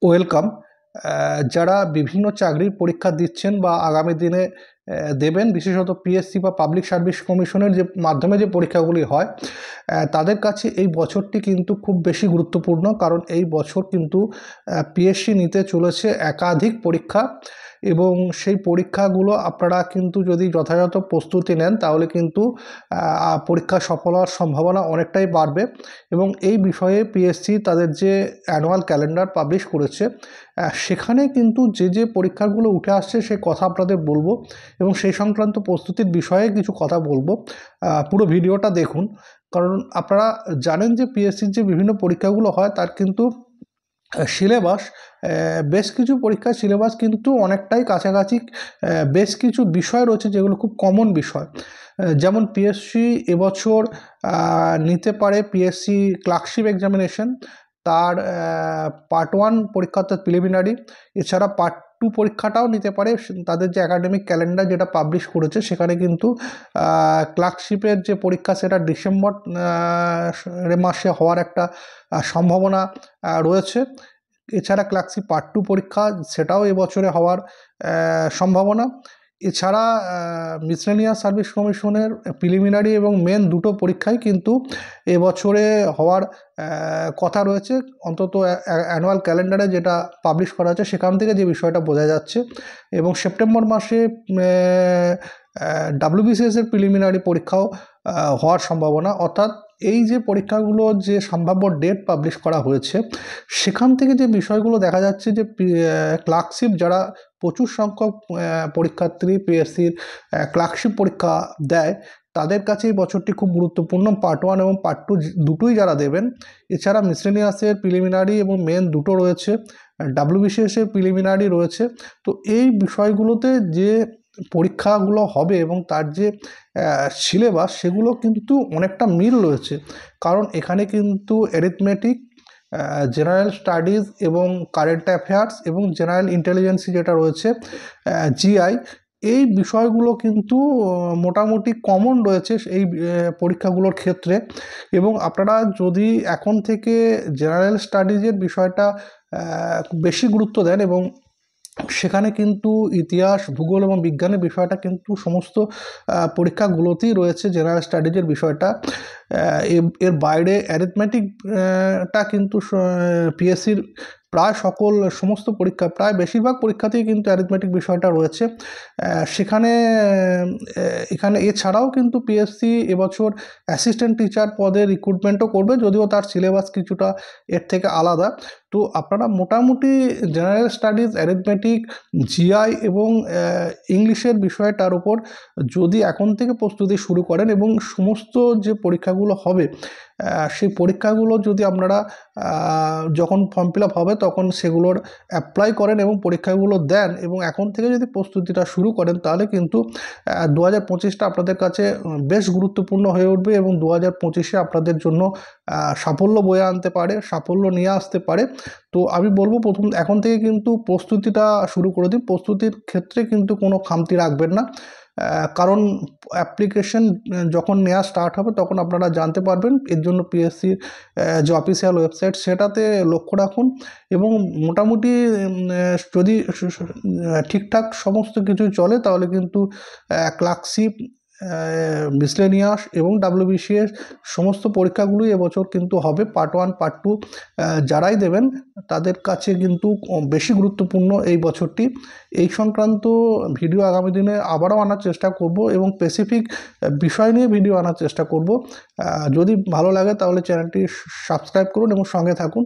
Welcome. যারা বিভিন্ন চাকরির পরীক্ষা দিচ্ছেন বা আগামী দিনে দেবেন, বিশেষত পিএসসি বা পাবলিক সার্ভিস কমিশনের যে মাধ্যমে যে পরীক্ষাগুলি হয়, তাদের কাছে এই বছরটি কিন্তু খুব বেশি গুরুত্বপূর্ণ। কারণ এই বছর কিন্তু পিএসসি নিতে চলেছে একাধিক পরীক্ষা, এবং সেই পরীক্ষাগুলো আপনারা কিন্তু যদি যথাযথ প্রস্তুতি নেন তাহলে কিন্তু পরীক্ষা সফল হওয়ার সম্ভাবনা অনেকটাই বাড়বে। এবং এই বিষয়ে পিএসসি তাদের যে অ্যানুয়াল ক্যালেন্ডার পাবলিশ করেছে, সেখানে কিন্তু যে যে পরীক্ষাগুলো উঠে আসছে সে কথা আপনাদের বলবো, এবং সেই সংক্রান্ত প্রস্তুতির বিষয়ে কিছু কথা বলবো। পুরো ভিডিওটা দেখুন, কারণ আপনারা জানেন যে পিএসসির যে বিভিন্ন পরীক্ষাগুলো হয় তার কিন্তু সিলেবাস, বেশ কিছু পরীক্ষার সিলেবাস কিন্তু অনেকটাই কাছাকাছি। বেশ কিছু বিষয় রয়েছে যেগুলো খুব কমন বিষয়, যেমন পিএসসি এবছর নিতে পারে পিএসসি ক্লার্কশিপ এক্সামিনেশন, তার পার্ট 1 পরীক্ষা অর্থাৎ প্রিলিমিনারি। এছাড়া পার্ট 2 পরীক্ষাটাও নিতে পারে। তাদের যে একাডেমিক ক্যালেন্ডার যেটা পাবলিশ করেছে সেখানে কিন্তু ক্লার্কশিপের যে পরীক্ষা সেটা ডিসেম্বর মাসে হওয়ার একটা সম্ভাবনা রয়েছে। এছাড়া ক্লার্কশিপ পার্ট 2 পরীক্ষা সেটাও এবছরে হওয়ার সম্ভাবনা। এছাড়া মিসলেনিয়াস সার্ভিস কমিশনের প্রিলিমিনারি এবং মেন দুটো পরীক্ষাই কিন্তু এবছরে হওয়ার কথা রয়েছে, অন্তত অ্যানুয়াল ক্যালেন্ডারে যেটা পাবলিশ করা হয়েছে সেখান থেকে যে বিষয়টা বোঝা যাচ্ছে। এবং সেপ্টেম্বর মাসে ডাব্লিউবিসিএসের প্রিলিমিনারি পরীক্ষাও হওয়ার সম্ভাবনা। অর্থাৎ এই যে পরীক্ষাগুলো যে সম্ভাব্য ডেট পাবলিশ করা হয়েছে সেখান থেকে যে বিষয়গুলো দেখা যাচ্ছে যে ক্লার্কশিপ যারা প্রচুর সংখ্যক পরীক্ষার্থী পিএসসির ক্লার্কশিপ পরীক্ষা দেয় তাদের কাছে এই বছরটি খুব গুরুত্বপূর্ণ। পার্ট 1 এবং পার্ট 2 দুটোই যারা দেবেন। এছাড়া মিসলেনিয়াসের প্রিলিমিনারি এবং মেন দুটো রয়েছে, ডাব্লিউবিসিএসের প্রিলিমিনারি রয়েছে। তো এই বিষয়গুলোতে যে পরীক্ষাগুলো হবে এবং তার যে সিলেবাস সেগুলো কিন্তু অনেকটা মিল রয়েছে। কারণ এখানে কিন্তু অ্যারিথমেটিক, জেনারেল স্টাডিজ এবং কারেন্ট অ্যাফেয়ার্স এবং জেনারেল ইন্টেলিজেন্সি যেটা রয়েছে জিআই, এই বিষয়গুলো কিন্তু মোটামুটি কমন রয়েছে এই পরীক্ষাগুলোর ক্ষেত্রে। এবং আপনারা যদি এখন থেকে জেনারেল স্টাডিজের বিষয়টা বেশি গুরুত্ব দেন, এবং সেখানে কিন্তু ইতিহাস, ভূগোল এবং বিজ্ঞানের বিষয়টা কিন্তু সমস্ত পরীক্ষাগুলোতেই রয়েছে জেনারেল স্টাডিজের বিষয়টা। এর বাইরে অ্যারিথমেটিকটা কিন্তু পিএসসির প্রায় সমস্ত পরীক্ষা, প্রায় বেশিরভাগ পরীক্ষাতেই কিন্তু অ্যারিথমেটিক বিষয়টা রয়েছে সেখানে। এখানে এছাড়াও কিন্তু পিএসসি এবছর অ্যাসিস্ট্যান্ট টিচার পদে রিক্রুটমেন্টও করবে, যদিও তার সিলেবাস কিছুটা এর থেকে আলাদা। তো আপনারা মোটামুটি জেনারেল স্টাডিজ, অ্যারিথমেটিক, জিআই এবং ইংলিশের বিষয়টার উপর যদি এখন থেকে প্রস্তুতি শুরু করেন এবং সমস্ত যে পরীক্ষাগুলো হবে সেই পরীক্ষাগুলো যদি আপনারা যখন ফর্ম ফিল আপ হবে তখন সেগুলোর অ্যাপ্লাই করেন এবং পরীক্ষাগুলো দেন এবং এখন থেকে যদি প্রস্তুতিটা শুরু করেন, তাহলে কিন্তু 2025টা আপনাদের কাছে বেশ গুরুত্বপূর্ণ হয়ে উঠবে এবং 2025-এ আপনাদের জন্য সাফল্য বয়ে আনতে পারে, সাফল্য নিয়ে আসতে পারে। তো আমি বলবো এখন থেকে কিন্তু প্রস্তুতিটা শুরু করে দিন। প্রস্তুতির ক্ষেত্রে কিন্তু কোনো খামতি রাখবেন না, কারণ অ্যাপ্লিকেশন যখন নেওয়া স্টার্ট হবে তখন আপনারা জানতে পারবেন। এর জন্য পিএসসির যে অফিসিয়াল ওয়েবসাইট সেটাতে লক্ষ্য রাখুন। এবং মোটামুটি যদি ঠিকঠাক সমস্ত কিছু চলে তাহলে কিন্তু ক্লার্কশিপ, মিসলেনিয়াস এবং ডাব্লিউবিসিএস সমস্ত পরীক্ষাগুলোই এবছর কিন্তু হবে। পার্ট 1, পার্ট 2 যারাই দেবেন তাদের কাছে কিন্তু বেশি গুরুত্বপূর্ণ এই বছরটি। এই সংক্রান্ত ভিডিও আগামী দিনে আবারও আনার চেষ্টা করব এবং স্পেসিফিক বিষয় নিয়ে ভিডিও আনার চেষ্টা করব। যদি ভালো লাগে তাহলে চ্যানেলটি সাবস্ক্রাইব করুন এবং সঙ্গে থাকুন।